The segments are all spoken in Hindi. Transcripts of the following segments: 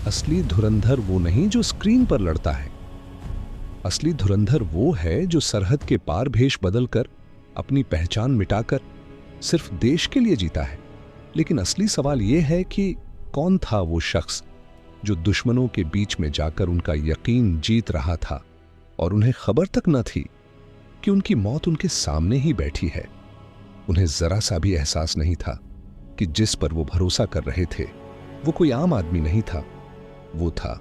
असली धुरंधर वो नहीं जो स्क्रीन पर लड़ता है। असली धुरंधर वो है जो सरहद के पार भेष बदलकर, अपनी पहचान मिटाकर सिर्फ देश के लिए जीता है। लेकिन असली सवाल यह है कि कौन था वो शख्स जो दुश्मनों के बीच में जाकर उनका यकीन जीत रहा था और उन्हें खबर तक न थी कि उनकी मौत उनके सामने ही बैठी है। उन्हें जरा सा भी एहसास नहीं था कि जिस पर वो भरोसा कर रहे थे वो कोई आम आदमी नहीं था। वो था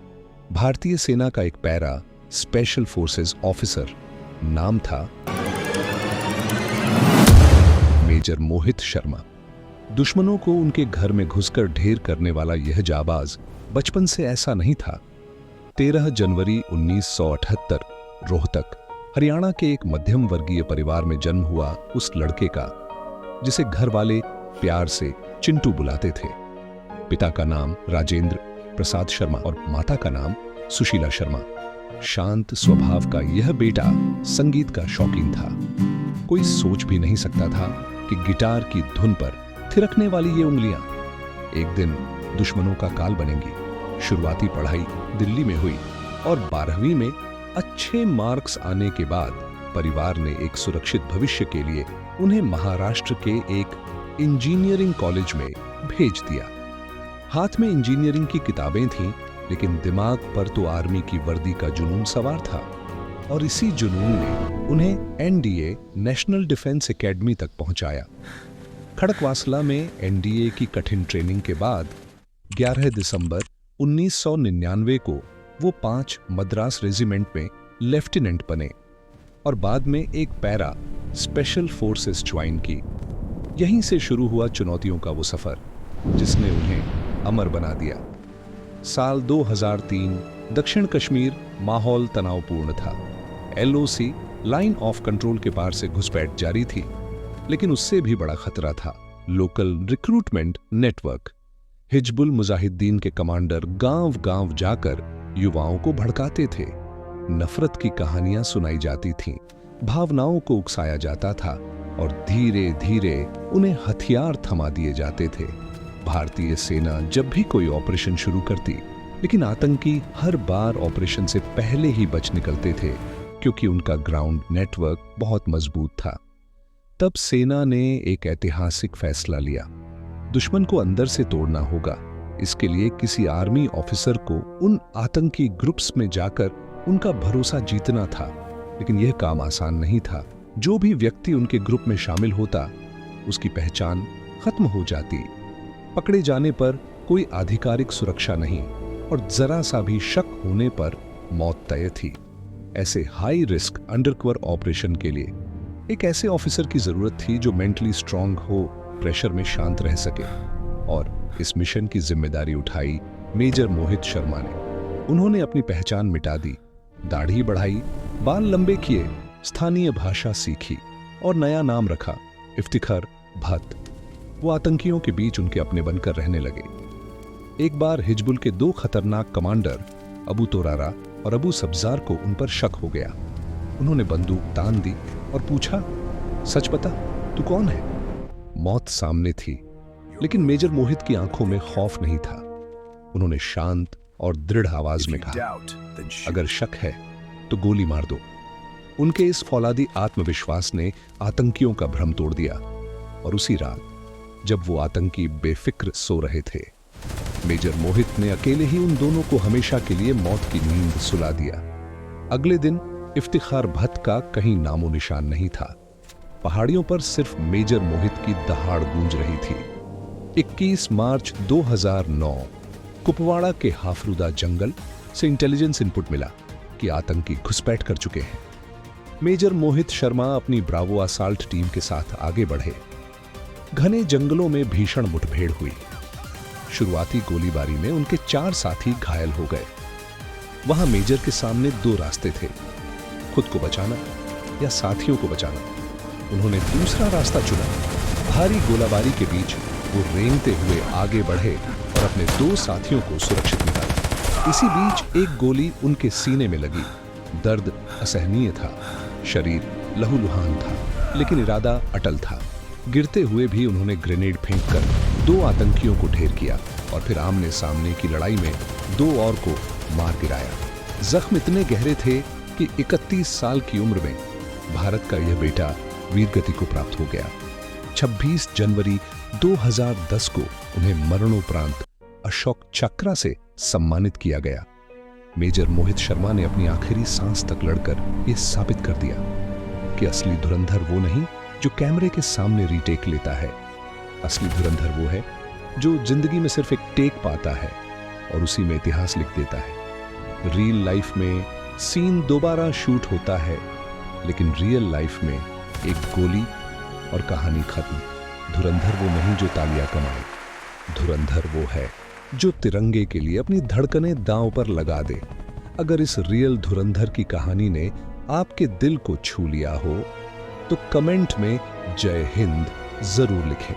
भारतीय सेना का एक पैरा स्पेशल फोर्सेस ऑफिसर। नाम था मेजर मोहित शर्मा। दुश्मनों को उनके घर में घुसकर ढेर करने वाला यह जाबाज बचपन से ऐसा नहीं था। 13 जनवरी 1978 रोहतक, हरियाणा के एक मध्यम वर्गीय परिवार में जन्म हुआ उस लड़के का जिसे घर वाले प्यार से चिंटू बुलाते थे। पिता का नाम राजेंद्र प्रसाद शर्मा और माता का नाम सुशीला शर्मा। शांत स्वभाव का यह बेटा संगीत का शौकीन था। कोई सोच भी नहीं सकता था कि गिटार की धुन पर थिरकने वाली ये उंगलियां एक दिन दुश्मनों का काल बनेंगी। शुरुआती पढ़ाई दिल्ली में हुई और 12वीं में अच्छे मार्क्स आने के बाद परिवार ने एक सुरक्षित भविष्य के लिए उन्हें महाराष्ट्र के एक इंजीनियरिंग कॉलेज में भेज दिया। हाथ में इंजीनियरिंग की किताबें थीं, लेकिन दिमाग पर तो आर्मी की वर्दी का जुनून सवार था और इसी जुनून ने उन्हें एनडीए नेशनल डिफेंस एकेडमी तक पहुंचाया। खड़कवासला में एनडीए की कठिन ट्रेनिंग के बाद 11 दिसंबर 1999 को वो 5 मद्रास रेजिमेंट में लेफ्टिनेंट बने और बाद में एक पैरा स्पेशल फोर्सेस ज्वाइन की। यहीं से शुरू हुआ चुनौतियों का वो सफर जिसने उन्हें अमर बना दिया। साल 2003 दक्षिण कश्मीर माहौल तनावपूर्ण था। एलओसी लाइन ऑफ कंट्रोल के पार से घुसपैठ जारी थी, लेकिन उससे भी बड़ा खतरा था local recruitment network. Hizbul Mujahideen के कमांडर गांव-गांव जाकर युवाओं को भड़काते थे। नफरत की कहानियां सुनाई जाती थीं, भावनाओं को उकसाया जाता था और धीरे धीरे उन्हें हथियार थमा दिए जाते थे। भारतीय सेना जब भी कोई ऑपरेशन शुरू करती, लेकिन आतंकी हर बार ऑपरेशन से पहले ही बच निकलते थे क्योंकि उनका ग्राउंड नेटवर्क बहुत मजबूत था। तब सेना ने एक ऐतिहासिक फैसला लिया। दुश्मन को अंदर से तोड़ना होगा। इसके लिए किसी आर्मी ऑफिसर को उन आतंकी ग्रुप्स में जाकर उनका भरोसा जीतना था। लेकिन यह काम आसान नहीं था। जो भी व्यक्ति उनके ग्रुप में शामिल होता, उसकी पहचान खत्म हो जाती। पकड़े जाने पर कोई आधिकारिक सुरक्षा नहीं और जरा सा भी शक होने पर मौत तय थी। ऐसे हाई रिस्क अंडरकवर ऑपरेशन के लिए एक ऐसे ऑफिसर की जरूरत थी जो मेंटली स्ट्रांग हो, प्रेशर में शांत रह सके। और इस मिशन की जिम्मेदारी उठाई मेजर मोहित शर्मा ने। उन्होंने अपनी पहचान मिटा दी, दाढ़ी बढ़ाई, बाल लंबे किए, स्थानीय भाषा सीखी और नया नाम रखा इफ्तिखार भट्ट। वो आतंकियों के बीच उनके अपने बनकर रहने लगे। एक बार हिजबुल के 2 खतरनाक कमांडर अबू तोरारा और अबू सब्जार को उन पर शक हो गया। उन्होंने बंदूक तान दी और पूछा, सच बता, तू कौन है? मौत सामने थी, लेकिन मेजर मोहित की आंखों में खौफ नहीं था। उन्होंने शांत और दृढ़ आवाज में कहा, अगर शक है तो गोली मार दो। उनके इस फौलादी आत्मविश्वास ने आतंकियों का भ्रम तोड़ दिया और उसी रात जब वो आतंकी बेफिक्र सो रहे थे, मेजर मोहित ने अकेले ही उन दोनों को हमेशा के लिए मौत की नींद सुला दिया। अगले दिन इफ्तिखार भट्ट का कहीं नामो निशान नहीं था। पहाड़ियों पर सिर्फ मेजर मोहित की दहाड़ गूंज रही थी। 21 मार्च 2009 कुपवाड़ा के हाफरूदा जंगल से इंटेलिजेंस इनपुट मिला कि आतंकी घुसपैठ कर चुके हैं। मेजर मोहित शर्मा अपनी ब्रावो असाल्ट टीम के साथ आगे बढ़े। घने जंगलों में भीषण मुठभेड़ हुई। शुरुआती गोलीबारी में उनके 4 साथी घायल हो गए। वहां मेजर के सामने 2 रास्ते थे, खुद को बचाना या साथियों को बचाना। उन्होंने दूसरा रास्ता चुना। भारी गोलाबारी के बीच वो रेंगते हुए आगे बढ़े और अपने 2 साथियों को सुरक्षित निकाला। इसी बीच एक गोली उनके सीने में लगी। दर्द असहनीय था, शरीर लहूलुहान था, लेकिन इरादा अटल था। गिरते हुए भी उन्होंने ग्रेनेड फेंककर 2 आतंकियों को ढेर किया। और फिर आमने सामने की लड़ाई में 2 और को मार गिराया। जख्म इतने गहरे थे कि 31 साल की उम्र में भारत का यह बेटा वीरगति को प्राप्त हो गया। 26 जनवरी 2010 को उन्हें मरणोपरांत अशोक चक्र से सम्मानित किया गया। मेजर मोहित शर्मा ने अपनी आखिरी सांस तक लड़कर यह साबित कर दिया कि असली धुरंधर वो नहीं जो कैमरे के सामने रीटेक लेता है। असली धुरंधर वो है जो जिंदगी में सिर्फ एक टेक पाता है और उसी में इतिहास लिख देता है। रियल लाइफ में सीन दोबारा शूट होता है, लेकिन रियल लाइफ में एक गोली और कहानी खत्म। धुरंधर वो नहीं जो तालियां कमाए, धुरंधर वो है जो तिरंगे के लिए अपनी धड़कनें दांव पर लगा दे। अगर इस रियल धुरंधर की कहानी ने आपके दिल को छू लिया हो तो कमेंट में जय हिंद जरूर लिखें।